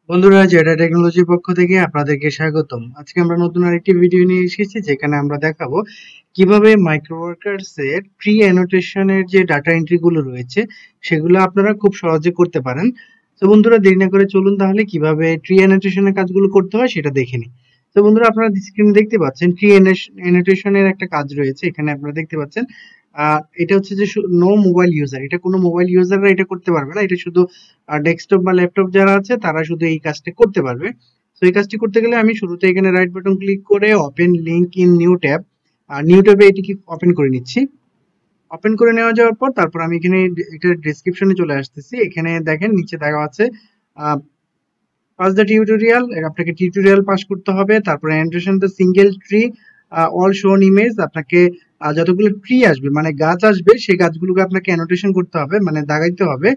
বন্ধুরা, জেডা টেকনোলজির পক্ষ থেকে আপনাদেরকে স্বাগতম। আজকে আমরা নতুন আরেকটি ভিডিও নিয়ে এসেছি, যেখানে আমরা দেখাবো কিভাবে মাইক্রো ওয়ার্কার্স এর প্রি অ্যানোটেশনের যে ডাটা এন্ট্রি গুলো রয়েছে সেগুলো আপনারা খুব সহজে করতে পারেন। তো বন্ধুরা, দেরি না করে চলুন তাহলে কিভাবে ট্রি অ্যানোটেশনের কাজগুলো করতে হয় সেটা দেখে নিই। তো বন্ধুরা, আপনারা স্ক্রিনে দেখতে পাচ্ছেন ট্রি অ্যানোটেশনের একটা কাজ রয়েছে। এখানে আপনারা দেখতে পাচ্ছেন এটা হচ্ছে যে নো মোবাইল ইউজার, এটা কোনো মোবাইল ইউজাররা এটা করতে পারবে না। এটা শুধু ডেস্কটপ বা ল্যাপটপ যারা আছে তারা শুধু এই কাজটি করতে পারবে। তো এই কাজটি করতে গেলে আমি শুরুতে এখানে রাইট বাটন ক্লিক করে open link in new tab, new ট্যাবে এটিকে ওপেন করে নিচ্ছি। ওপেন করে নেওয়া যাওয়ার পর তারপর আমি এখানে এটা ডেসক্রিপশনে চলে আসতেছি। এখানে দেখেন নিচে দেখা আছে পাস দ্য টিউটোরিয়াল, আপনাকে টিউটোরিয়াল পাস করতে হবে। তারপরে annotation the single tree all শোন ইমেজ, আপনাকে যতগুলো ট্রি আসবে মানে গাছ আসবে সেই গাছগুলোকে আপনাকে অ্যানোটেশন করতে হবে, মানে দাগাইতে হবে।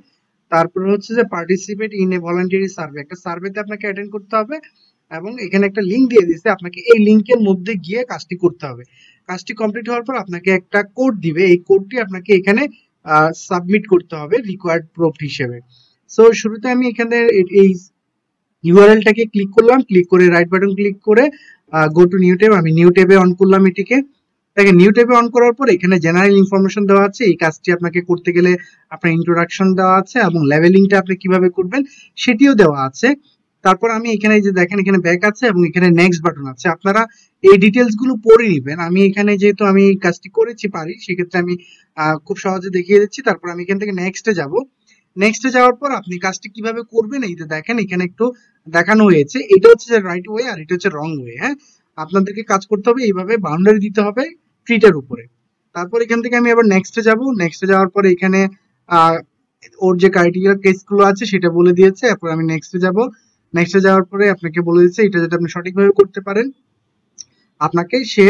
তারপরে হচ্ছে যে participate in a voluntary survey, একটা সার্ভেতে আপনাকে অ্যাটেন্ড করতে হবে এবং এখানে একটা লিঙ্ক দিয়ে দিয়েছে, আপনাকে এই লিঙ্কের মধ্যে গিয়ে কাজটি করতে হবে। কাজটি কমপ্লিট হওয়ার পর আপনাকে একটা কোড দিবে, এই কোডটি আপনাকে এখানে সাবমিট করতে হবে রিকোয়ার্ড প্রুফ হিসেবে। সো শুরুতে আমি এখানে এই ইউআরএলটাকে ক্লিক করলাম, ক্লিক করে রাইট বাটন ক্লিক করে গো টু নিউ ট্যাব, আমি নিউ ট্যাবে অন করলাম এটিকে। দেখেন নিউ ট্যাবে অন করার পর এখানে জেনারেল ইনফরমেশন দেওয়া আছে। এই কাজটি আপনাকে করতে গেলে আপনার ইন্ট্রোডাকশন দেওয়া আছে এবং লেভেলিংটা আপনি কিভাবে করবেন সেটিও দেওয়া আছে। তারপর আমি এখানে যে দেখেন এখানে ব্যাক আছে এবং এখানে নেক্সট বাটন আছে, আপনারা এই ডিটেলস গুলো পড়ে নেবেন। আমি এখানে যেহেতু আমি এই কাজটি করেছি পারি, সেক্ষেত্রে আমি খুব সহজে দেখিয়ে দিচ্ছি। তারপর আমি এখান থেকে নেক্সটে যাব। নেক্সটে যাওয়ার পর আপনি কাজটি কিভাবে করবেন এই যে দেখেন এখানে একটু দেখানো হয়েছে। এটা হচ্ছে যে রাইট ওয়ে আর এটা হচ্ছে রং ওয়ে। হ্যাঁ, আপনাদেরকে কাজ করতে হবে এইভাবে, বাউন্ডারি দিতে হবে ট্রিটার উপরে। তারপর এখান থেকে আমি আবার নেক্সটে যাব। নেক্সটে যাওয়ার পরে এখানে আহ, ওর যে ক্রাইটেরিয়া কেসগুলো আছে সেটা বলে দিয়েছে। এরপর আমি নেক্সটে যাব। নেক্সটে যাওয়ার পরে আপনাকে বলে দিচ্ছে এটা যদি আপনি সঠিকভাবে করতে পারেন আপনাকে সে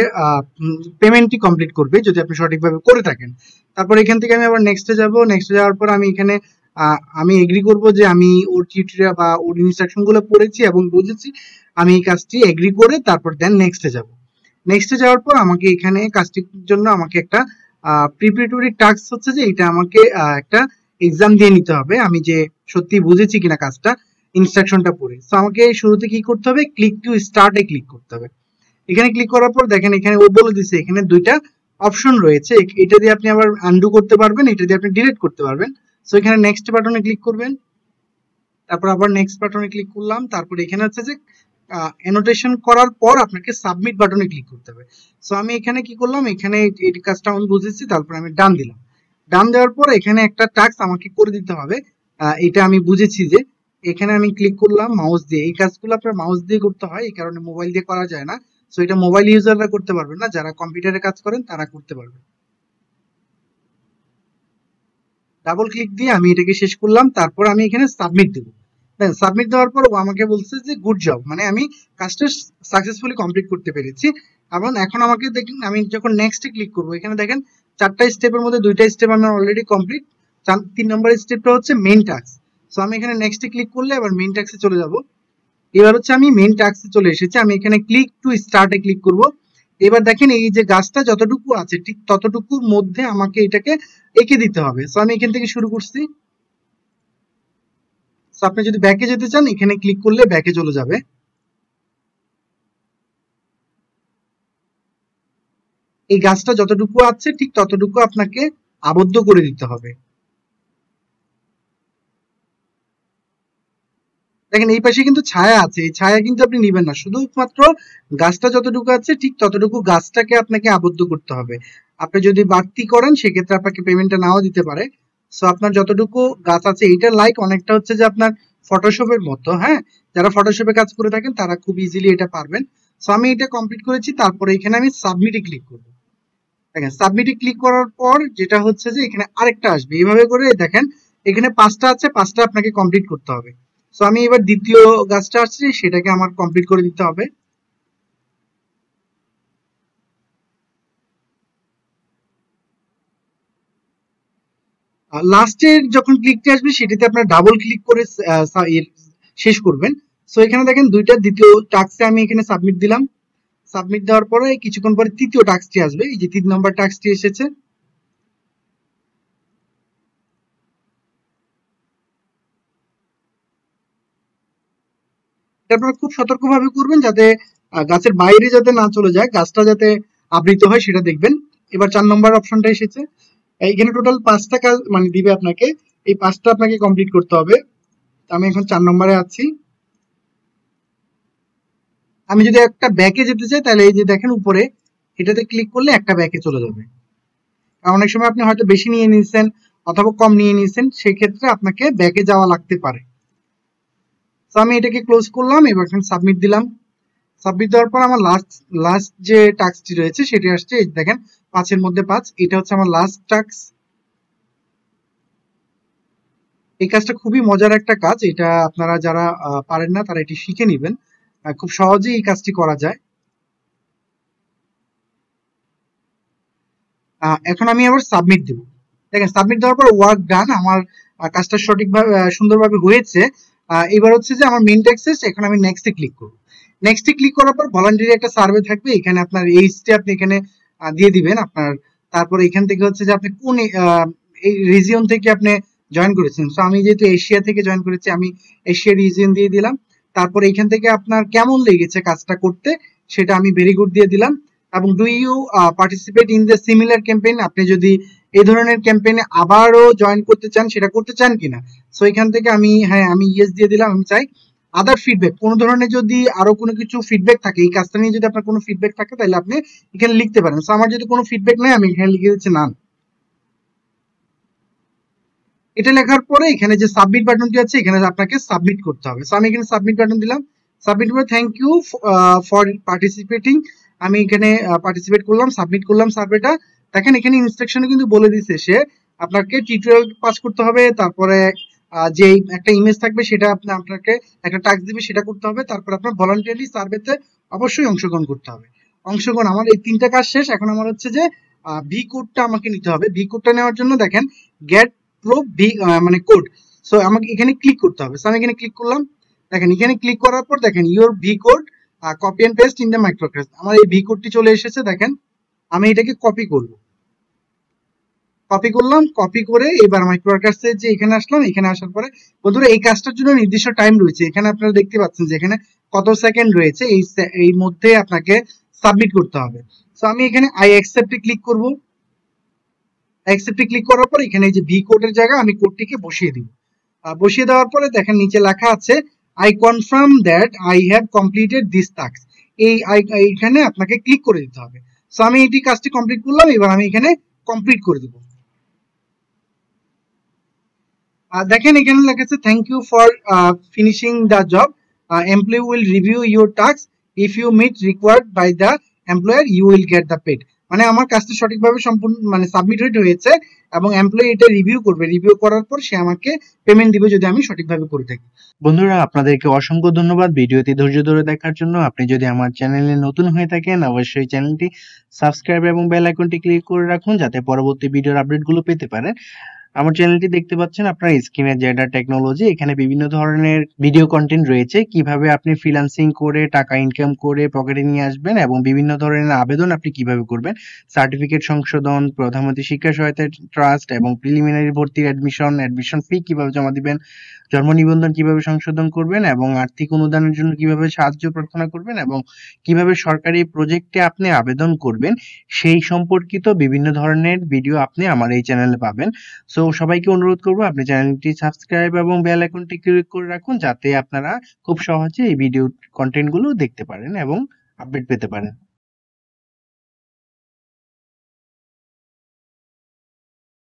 পেমেন্টটি কমপ্লিট করবে যদি আপনি সঠিকভাবে করে থাকেন। তারপর এখান থেকে আমি আবার নেক্সটে যাব। নেক্সটে যাওয়ার পর আমি এখানে আমি এগ্রি করব যে আমি ওর টিউটোরিয়াল বা ওর ইনস্ট্রাকশন গুলো পড়েছি এবং বুঝেছি। আমি এই কাজটি এগ্রি করে তারপর দেন নেক্সটে যাব। নেক্সটে যাওয়ার পর আমাকে এখানে কাজটির জন্য আমাকে একটা প্রিপারেটরি টাস্ক হচ্ছে যে এটা আমাকে একটা এক্সাম দিয়ে নিতে হবে, আমি যে সত্যি বুঝেছি কিনা কাজটা ইনস্ট্রাকশনটা পড়ে। তো আমাকে শুরুতে কি করতে হবে, ক্লিক টু স্টার্টে ক্লিক করতে হবে। এখানে ক্লিক করার পর দেখেন এখানে ও বলে দিচ্ছে এখানে দুইটা অপশন রয়েছে, এটা দিয়ে আপনি আবার আনডু করতে পারবেন, এটা দিয়ে আপনি ডিলিট করতে পারবেন। সো এখানে নেক্সট বাটনে ক্লিক করবেন, তারপর আবার নেক্সট বাটনে ক্লিক করলাম। তারপর এখানে হচ্ছে যে অ্যানোটেশন করার পর আপনাকে সাবমিট বাটনে ক্লিক করতে হবে। সো আমি এখানে কি করলাম, এখানে এই কাজটা আমি বুঝেছি, তারপর আমি ডান দিলাম। ডান দেওয়ার পর এখানে একটা টাস্ক আমাকে করে দিতে হবে, এটা আমি বুঝেছি যে এখানে আমি ক্লিক করলাম মাউস দিয়ে। এই কাজগুলো আপনার মাউস দিয়ে করতে হয়, এই কারণে মোবাইল দিয়ে করা যায় না। সো এটা মোবাইল ইউজাররা করতে পারবেন না, যারা কম্পিউটারে কাজ করেন তারা করতে পারবেন। ডাবল ক্লিক দিয়ে আমি এটাকে শেষ করলাম। তারপর আমি এখানে সাবমিট দেবো। সাবমিট দেওয়ার পর ও আমাকে বলছে যে গুড জব, মানে আমি কাজটা সাকসেসফুলি কমপ্লিট করতে পেরেছি। এবং এখন আমাকে দেখুন আমি যখন নেক্সটে ক্লিক করবো এখানে দেখেন চারটা স্টেপের মধ্যে দুইটা স্টেপ আমার অলরেডি কমপ্লিট। 3 নম্বর স্টেপটা হচ্ছে মেইন টাস্ক। সো আমি এখানে নেক্সটে ক্লিক করলে এবার মেইন টাস্কে চলে যাব। এবার হচ্ছে আমি মেইন টাস্কে চলে এসেছি, আমি এখানে ক্লিক টু স্টার্টে ক্লিক করব। এবার দেখেন এই যে গাছটা যতটুকু আছে ঠিক ততটুকুর মধ্যে আমাকে এটাকে এঁকে দিতে হবে। সো আমি এখান থেকে শুরু করছি। সো আপনি যদি ব্যাকে যেতে চান এখানে ক্লিক করলে ব্যাকে চলে যাবে। এই গাছটা যতটুকু আছে ঠিক ততটুকু আপনাকে আবদ্ধ করে দিতে হবে। দেখেন এই পাশে কিন্তু ছায়া আছে, এই ছায়া কিন্তু আপনি নিবেন না, শুধুমাত্র গাছটা যতটুকু আছে ঠিক ততটুকু গাছটাকে আপনাকে আবদ্ধ করতে হবে। আপনি যদি বাড়তি করেন সেক্ষেত্রে আপনাকে পেমেন্টটা নাও দিতে পারে। সো আপনার যতটুকু গাছ আছে এইটা লাইক অনেকটা হচ্ছে যে আপনার ফটোশপের মতো। হ্যাঁ, যারা ফটোশপে কাজ করে থাকেন তারা খুব ইজিলি এটা পারবেন। সো আমি এটা কমপ্লিট করেছি, তারপরে এখানে আমি সাবমিটে ক্লিক করবো। দেখেন সাবমিটে ক্লিক করার পর যেটা হচ্ছে যে এখানে আরেকটা আসবে, এইভাবে করে দেখেন এখানে 5টা আছে, 5টা আপনাকে কমপ্লিট করতে হবে। সো আমি এবার দ্বিতীয় গাছটা আসছে সেটাকে আমার কমপ্লিট করে দিতে হবে। লাস্টের যখন ক্লিকটা আসবে সেটাতে আপনার ডাবল ক্লিক করে শেষ করবেন। সো এখানে দেখেন দুইটা দ্বিতীয় টাস্কে আমি এখানে সাবমিট দিলাম। সাবমিট দেওয়ার পরে কিছুক্ষণ পরে তৃতীয় টাস্কটি আসবে, এই যে 3 নম্বর টাস্কটি এসেছে। এটা আপনারা খুব সতর্কভাবে করবেন যাতে গাছের বাইরে যাতে না চলে যায়, গাছটা যাতে আবৃত হয় সেটা দেখবেন। এবার 4 নম্বর অপশনটা এসেছে। এইখানে টোটাল 5টা কাজ মানে দিবে আপনাকে, এই 5টা আপনাকে কমপ্লিট করতে হবে। আমি এখন 4 নম্বরে আছি। আমি যদি একটা ব্যাকে যেতে চাই তাহলে এই যে দেখেন উপরে এটাতে ক্লিক করলে একটা ব্যাকে চলে যাবে। অনেক সময় আপনি হয়তো বেশি নিয়ে নিয়েছেন অথবা কম নিয়ে নিয়েছেন, সেক্ষেত্রে আপনাকে ব্যাকে যাওয়া লাগতে পারে। তো আমি এটাকে ক্লোজ করলাম, এবার এখন সাবমিট দিলাম। সাবমিট দেওয়ার পর আমার লাস্ট যে টাস্কটি রয়েছে সেটি আসছে, এই দেখেন 5-এর মধ্যে 5, এটা হচ্ছে আমার লাস্ট টাস্ক। এই কাজটা খুবই মজার একটা কাজ, এটা আপনারা যারা পারেন না তারা এটি শিখে নেবেন, খুব সহজেই এই কাজটি করা যায়। এখন আমি আবার সাবমিট দেব। দেখেন সাবমিট দেওয়ার পর ওয়ার্ক ডান, আমার কাজটা সঠিকভাবে সুন্দরভাবে হয়েছে। এবার হচ্ছে যে আমার মেইন টেক্সট শেষ, এখন আমি নেক্সটে ক্লিক করব। নেক্সটে ক্লিক করার পর ভলান্টারি একটা সার্ভে থাকবে, এখানে আপনার এইজটা আপনি এখানে দিয়ে দিবেন আপনার। তারপরে এখান থেকে হচ্ছে যে আপনি কোন এই রিজিয়ন থেকে আপনি জয়েন করেছেন। সো আমি যেহেতু এশিয়া থেকে জয়েন করেছি, আমি এশিয়া রিজিয়ন দিয়ে দিলাম। তারপরে এখান থেকে আপনার কেমন লেগেছে কাজটা করতে সেটা আমি ভেরি গুড দিয়ে দিলাম। এবং do you participate in the similar campaign, আপনি যদি এই ধরনের ক্যাম্পেইনে আবারও জয়েন করতে চান সেটা করতে চান কিনা। সো এখান থেকে আমি হ্যাঁ আমি ইয়েস দিয়ে দিলাম। আমি চাই আদার ফিডব্যাক, কোনো ধরনের যদি আরো কোনো কিছু ফিডব্যাক থাকে, এই কাজটা নিয়ে যদি আপনার কোনো ফিডব্যাক থাকে তাহলে আপনি এখানে লিখতে পারেন। সো আমার যদি কোনো ফিডব্যাক নেই আমি এখানে লিখে দিচ্ছি নান। এটা লেখার পরে এখানে যে সাবমিট বাটনটি আছে এখানে আপনাকে সাবমিট করতে হবে। সো আমি এখানে সাবমিট বাটন দিলাম। সাবমিট করে থ্যাংক ইউ ফর পার্টিসিপেটিং, আমি এখানে পার্টিসিপেট করলাম, সাবমিট করলাম সার্ভেটা। দেখেন এখানে ইনস্ট্রাকশনে কিন্তু বলে দিচ্ছে সে আপনাকে টিউটোরিয়াল পাস করতে হবে, তারপরে যে একটা ইমেজ থাকবে সেটা আপনাকে একটা টাস্ক দিবে সেটা করতে হবে, তারপর আপনার ভলান্টিয়ারলি সার্ভেতে অবশ্যই অংশগ্রহণ করতে হবে। অংশগ্রহণ আমার এই 3টা কাজ শেষ। এখন আমার হচ্ছে যে ভি কোডটা আমাকে নিতে হবে। ভি কোডটা নেওয়ার জন্য দেখেন গেট প্রো ভি মানে কোড। সো আমাকে এখানে ক্লিক করতে হবে। সো আমি এখানে ক্লিক করলাম। দেখেন এখানে ক্লিক করার পর দেখেন your V code copy and paste in the micro class, আমার এই ভি কোডটি চলে এসেছে। দেখেন আমি এটাকে কপি করব, কপি করলাম, কপি করে এবার মাইক্রোওয়ার্কার্সে যে এখানে আসলাম। এখানে আসার পরে বন্ধুরা এই কাজটার জন্য নির্দিষ্ট টাইম রয়েছে, এখানে আপনারা দেখতে পাচ্ছেন যে এখানে কত সেকেন্ড রয়েছে, এই মধ্যে আপনাকে সাবমিট করতে হবে। সো আমি এখানে আই অ্যাকসেপ্টে ক্লিক করব। অ্যাকসেপ্টে ক্লিক করার পর এখানে এই যে ভি কোডের জায়গায় আমি কোডটিকে বসিয়ে দিব। বসিয়ে দেওয়ার পরে দেখেন নিচে লেখা আছে I confirm that I have completed this task, এইখানে আপনাকে ক্লিক করে দিতে হবে। সো আমি এই কাজটি কমপ্লিট করলাম, এবার আমি এখানে কমপ্লিট করে দেব। দেখেন এখানে লেখা আছে thank you for finishing the job, employee will review your task, if you meet required by the employer you will get the paid. মানে আমার কাজটা সঠিকভাবে সম্পূর্ণ মানে সাবমিট হয়েছে এবং এমপ্লয়ি এটা রিভিউ করবে, রিভিউ করার পর সে আমাকে পেমেন্ট দিবে যদি আমি সঠিকভাবে করে থাকি। বন্ধুরা আপনাদেরকে অসংখ্য ধন্যবাদ ভিডিওটি ধৈর্য ধরে দেখার জন্য। আপনি যদি আমার চ্যানেলে নতুন হয়ে থাকেন অবশ্যই চ্যানেলটি সাবস্ক্রাইব এবং বেল আইকনটি ক্লিক করে রাখুন যাতে পরবর্তী ভিডিওর আপডেটগুলো পেতে পারেন। আমার চ্যানেলটি দেখতে পাচ্ছেন আপনার স্ক্রিনে জেডার টেকনোলজি, এখানে বিভিন্ন ধরনের ভিডিও কন্টেন্ট রয়েছে, কিভাবে আপনি ফ্রিল্যান্সিং করে টাকা ইনকাম করে পকেটে নিয়ে আসবেন এবং বিভিন্ন ধরনের আবেদন আপনি কিভাবে করবেন, সার্টিফিকেট সংশোধন, প্রধানমন্ত্রী শিক্ষা সহায়তা ট্রাস্ট এবং প্রিলিমিনারি ভর্তির অ্যাডমিশন ফি কিভাবে জমা দিবেন, জন্ম নিবন্ধন কিভাবে সংশোধন করবেন এবং আর্থিক অনুদানের জন্য কিভাবে সাহায্য প্রার্থনা করবেন এবং কিভাবে সরকারি প্রজেক্টে আপনি আবেদন করবেন, সেই সম্পর্কিত বিভিন্ন ধরনের ভিডিও আপনি আমার এই চ্যানেলে পাবেন। সো সবাইকে অনুরোধ করবো আপনি চ্যানেলটি সাবস্ক্রাইব এবং বেল আইকনটি ক্লিক করে রাখুন যাতে আপনারা খুব সহজে এই ভিডিও কন্টেন্ট গুলো দেখতে পারেন এবং আপডেট পেতে পারেন।